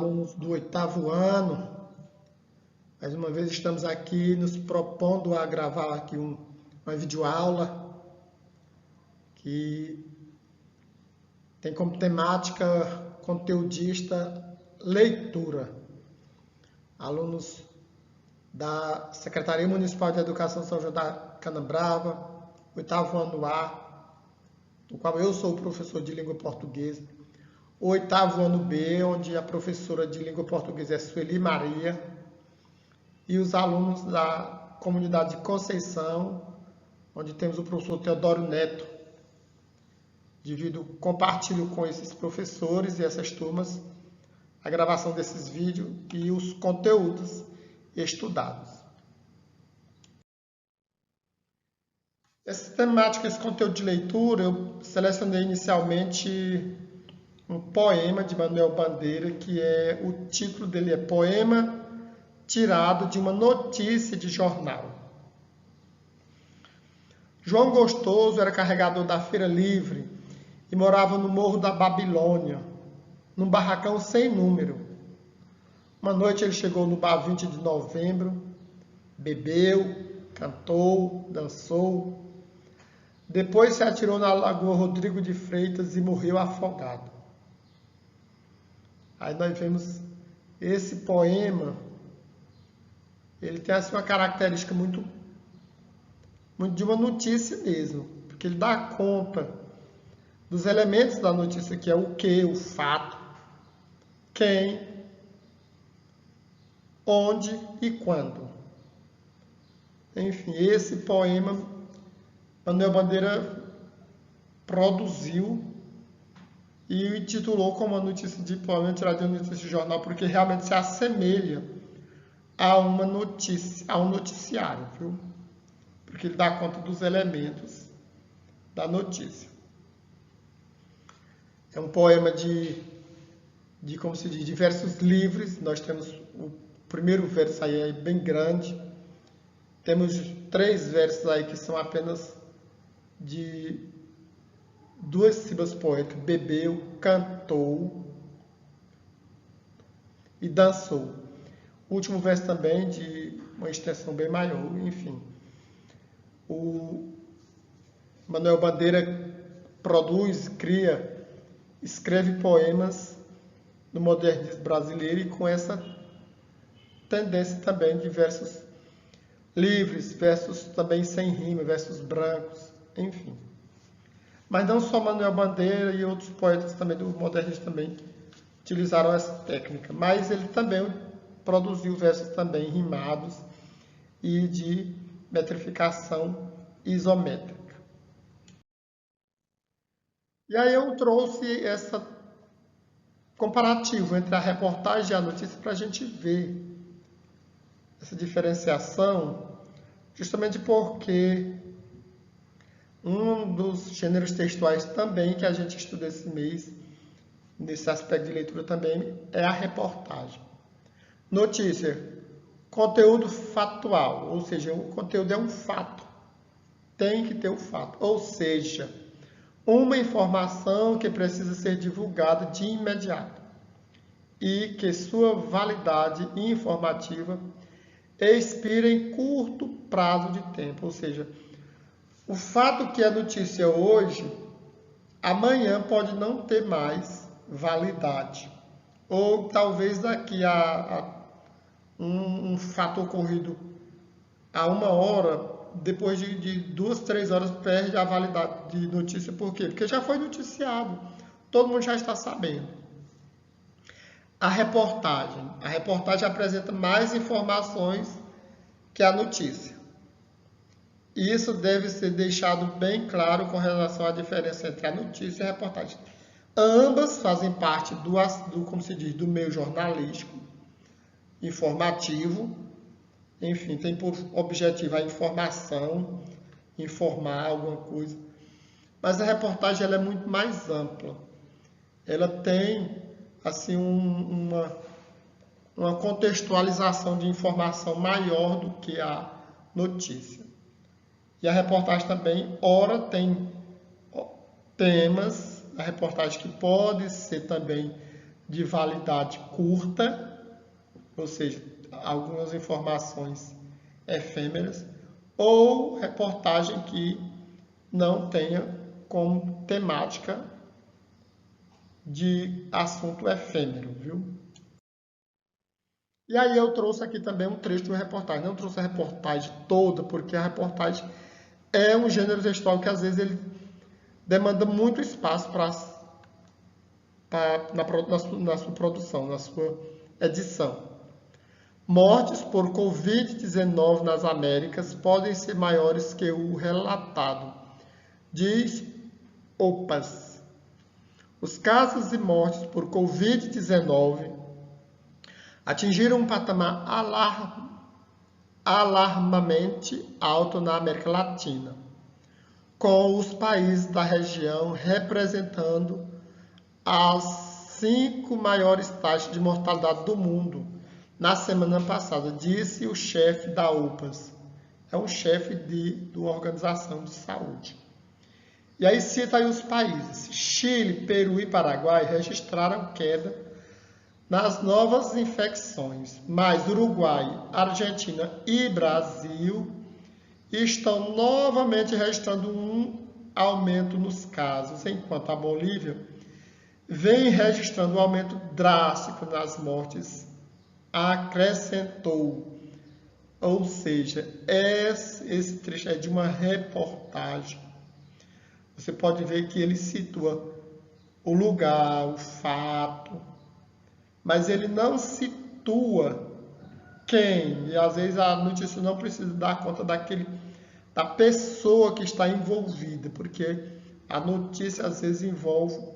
alunos do 8º ano. Mais uma vez estamos aqui nos propondo a gravar aqui uma videoaula que tem como temática conteudista leitura. Alunos da Secretaria Municipal de Educação São João da Canabrava, 8º ano A, do qual eu sou o professor de língua portuguesa. O 8º ano B, onde a professora de língua portuguesa é Sueli Maria, e os alunos da comunidade de Conceição, onde temos o professor Teodoro Neto. Compartilho com esses professores e essas turmas a gravação desses vídeos e os conteúdos estudados. Essa temática, esse conteúdo de leitura, eu selecionei inicialmente um poema de Manuel Bandeira, que o título dele é Poema tirado de uma notícia de jornal. João Gostoso era carregador da Feira Livre e morava no Morro da Babilônia, num barracão sem número. Uma noite ele chegou no bar 20 de novembro, bebeu, cantou, dançou. Depois se atirou na Lagoa Rodrigo de Freitas e morreu afogado. Aí nós vemos esse poema, ele tem assim uma característica muito de uma notícia mesmo, porque ele dá conta dos elementos da notícia, que é o que, o fato, quem, onde e quando. Enfim, esse poema Manuel Bandeira produziu e o intitulou como uma notícia de poema tirado de uma notícia de jornal, porque realmente se assemelha a uma notícia, a um noticiário, viu? Porque ele dá conta dos elementos da notícia. É um poema como se diz, de versos livres. Nós temos o primeiro verso aí é bem grande. Temos 3 versos aí que são apenas de 2 sílabas poéticas: bebeu, cantou e dançou. O último verso também de uma extensão bem maior, enfim. O Manuel Bandeira produz, cria, escreve poemas no modernismo brasileiro e com essa tendência também de versos livres, versos também sem rima, versos brancos, enfim. Mas não só Manuel Bandeira e outros poetas também do modernismo também utilizaram essa técnica, mas ele também produziu versos também rimados e de metrificação isométrica. E aí eu trouxe essa comparativo entre a reportagem e a notícia para a gente ver essa diferenciação, justamente porque um dos gêneros textuais também que a gente estuda esse mês, nesse aspecto de leitura também, é a reportagem. Notícia, conteúdo factual, ou seja, o conteúdo é um fato, tem que ter o fato, ou seja, uma informação que precisa ser divulgada de imediato e que sua validade informativa expira em curto prazo de tempo, ou seja, o fato que é notícia hoje, amanhã pode não ter mais validade, ou talvez daqui a um fato ocorrido a 1 hora, depois de 2, 3 horas, perde a validade de notícia. Por quê? Porque já foi noticiado, todo mundo já está sabendo. A reportagem apresenta mais informações que a notícia. E isso deve ser deixado bem claro com relação à diferença entre a notícia e a reportagem. Ambas fazem parte como se diz, do meio jornalístico, informativo, enfim, tem por objetivo a informação, informar alguma coisa. Mas a reportagem ela é muito mais ampla. Ela tem assim uma contextualização de informação maior do que a notícia. E a reportagem também, ora, tem temas, a reportagem que pode ser também de validade curta, ou seja, algumas informações efêmeras, ou reportagem que não tenha como temática de assunto efêmero, viu? E aí eu trouxe aqui também um trecho de uma reportagem. Não trouxe a reportagem toda, porque a reportagem é um gênero textual que às vezes ele demanda muito espaço na sua produção, na sua edição. Mortes por Covid-19 nas Américas podem ser maiores que o relatado, diz OPAS. Os casos e mortes por Covid-19 atingiram um patamar alarmamente alto na América Latina, com os países da região representando as 5 maiores taxas de mortalidade do mundo na semana passada, disse o chefe da OPAS. É um chefe de uma organização de saúde. E aí cita aí os países. Chile, Peru e Paraguai registraram queda nas novas infecções, mas Uruguai, Argentina e Brasil estão novamente registrando um aumento nos casos, enquanto a Bolívia vem registrando um aumento drástico nas mortes, acrescentou. Ou seja, esse trecho é de uma reportagem. Você pode ver que ele situa o lugar, o fato, mas ele não situa quem. E às vezes a notícia não precisa dar conta da pessoa que está envolvida, porque a notícia às vezes envolve,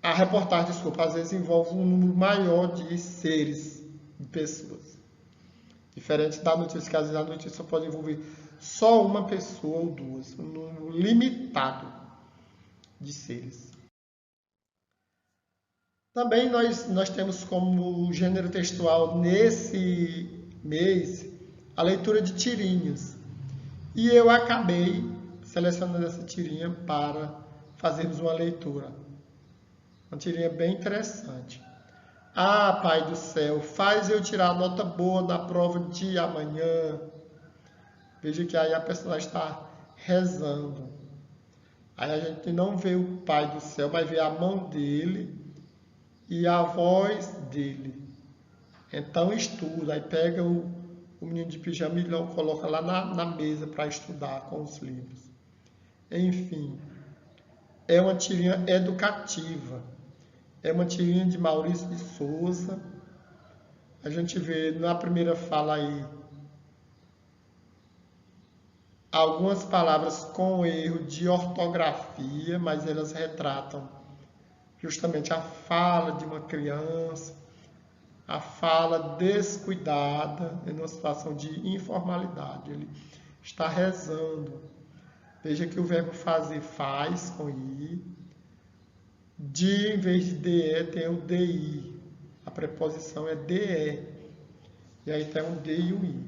a reportagem, desculpa, às vezes envolve um número maior de seres, de pessoas. Diferente da notícia, que às vezes a notícia pode envolver só uma pessoa ou duas, um número limitado de seres. Também nós temos como gênero textual nesse mês a leitura de tirinhas. E eu acabei selecionando essa tirinha para fazermos uma leitura. Uma tirinha bem interessante. Ah, Pai do céu, faz eu tirar nota boa na prova de amanhã. Veja que aí a personagem está rezando. Aí a gente não vê o Pai do céu, mas vê a mão dele e a voz dele. Então estuda, aí pega o menino de pijama e coloca lá na mesa para estudar com os livros. Enfim, é uma tirinha educativa. É uma tirinha de Maurício de Souza. A gente vê na primeira fala aí algumas palavras com erro de ortografia, mas elas retratam justamente a fala de uma criança, a fala descuidada em uma situação de informalidade. Ele está rezando. Veja que o verbo fazer faz com i. De, em vez de de, tem o di. A preposição é de. E aí tem um d e um i.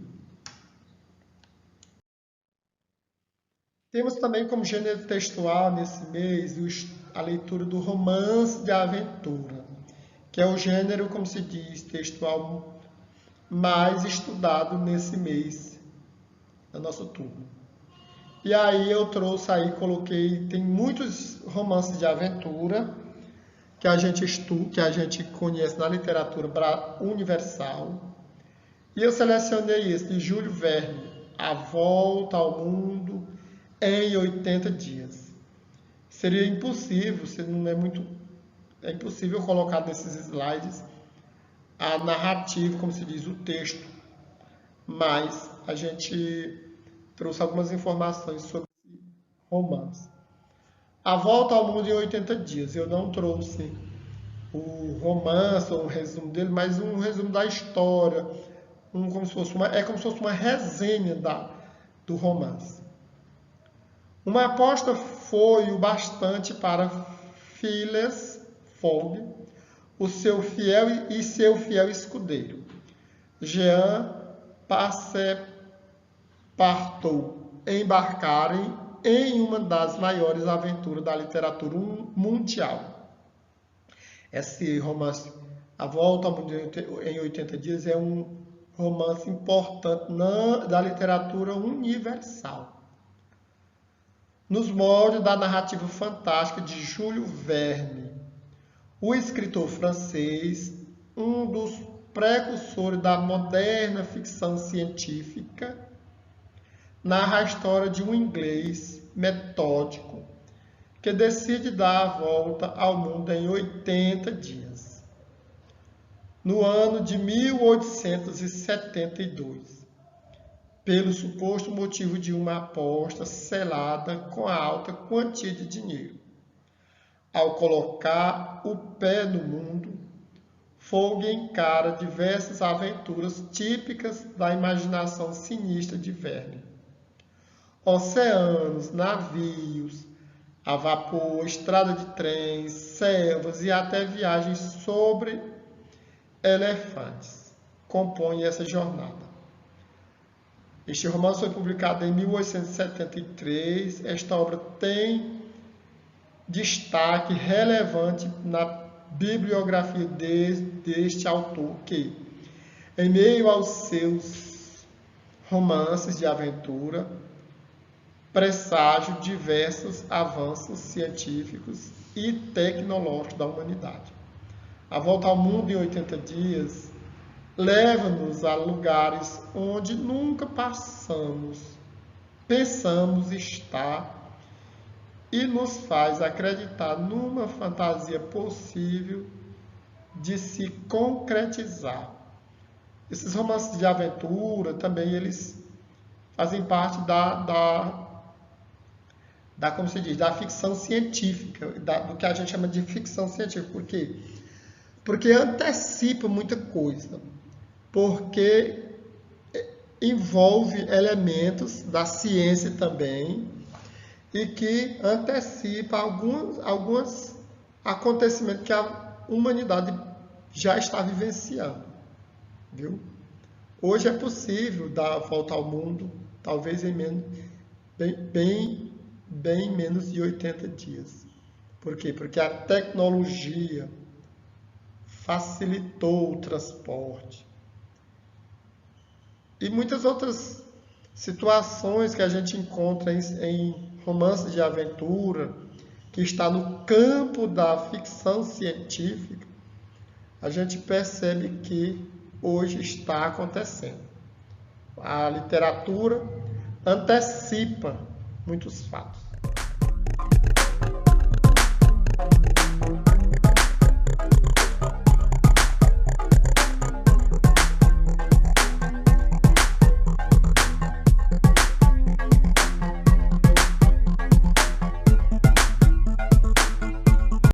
Temos também como gênero textual nesse mês a leitura do romance de aventura, que é o gênero, como se diz, textual mais estudado nesse mês da nossa turma. E aí eu trouxe aí, coloquei, tem muitos romances de aventura que a gente estuda, que a gente conhece na literatura universal. E eu selecionei esse de Júlio Verne, A Volta ao Mundo em 80 dias. Seria impossível, é impossível colocar nesses slides a narrativa, como se diz, o texto. Mas a gente trouxe algumas informações sobre esse romance. A Volta ao Mundo em 80 dias. Eu não trouxe o romance ou um resumo dele, mas um resumo da história. Como se fosse uma resenha do romance. Uma aposta foi o bastante para Phileas Fogg, seu fiel escudeiro. Jean Passepartout embarcarem em uma das maiores aventuras da literatura mundial. Esse romance, A Volta ao Mundo em 80 Dias, é um romance importante da literatura universal. Nos moldes da narrativa fantástica de Júlio Verne, o escritor francês, um dos precursores da moderna ficção científica, narra a história de um inglês metódico que decide dar a volta ao mundo em 80 dias. No ano de 1872, pelo suposto motivo de uma aposta selada com a alta quantia de dinheiro. Ao colocar o pé no mundo, Fogg encara diversas aventuras típicas da imaginação sinistra de Verne. Oceanos, navios, a vapor, estrada de trens, selvas e até viagens sobre elefantes compõem essa jornada. Este romance foi publicado em 1873. Esta obra tem destaque relevante na bibliografia deste autor, que, em meio aos seus romances de aventura, presságio diversos avanços científicos e tecnológicos da humanidade. A Volta ao Mundo em 80 Dias leva-nos a lugares onde nunca pensamos estar, e nos faz acreditar numa fantasia possível de se concretizar. Esses romances de aventura também eles fazem parte como se diz, da ficção científica, do que a gente chama de ficção científica. Por quê? Porque antecipa muita coisa, porque envolve elementos da ciência também, e que antecipa alguns acontecimentos que a humanidade já está vivenciando. Viu? Hoje é possível dar a volta ao mundo, talvez em bem menos de 80 dias. Por quê? Porque a tecnologia facilitou o transporte. E muitas outras situações que a gente encontra em romances de aventura, que está no campo da ficção científica, a gente percebe que hoje está acontecendo. A literatura antecipa muitos fatos.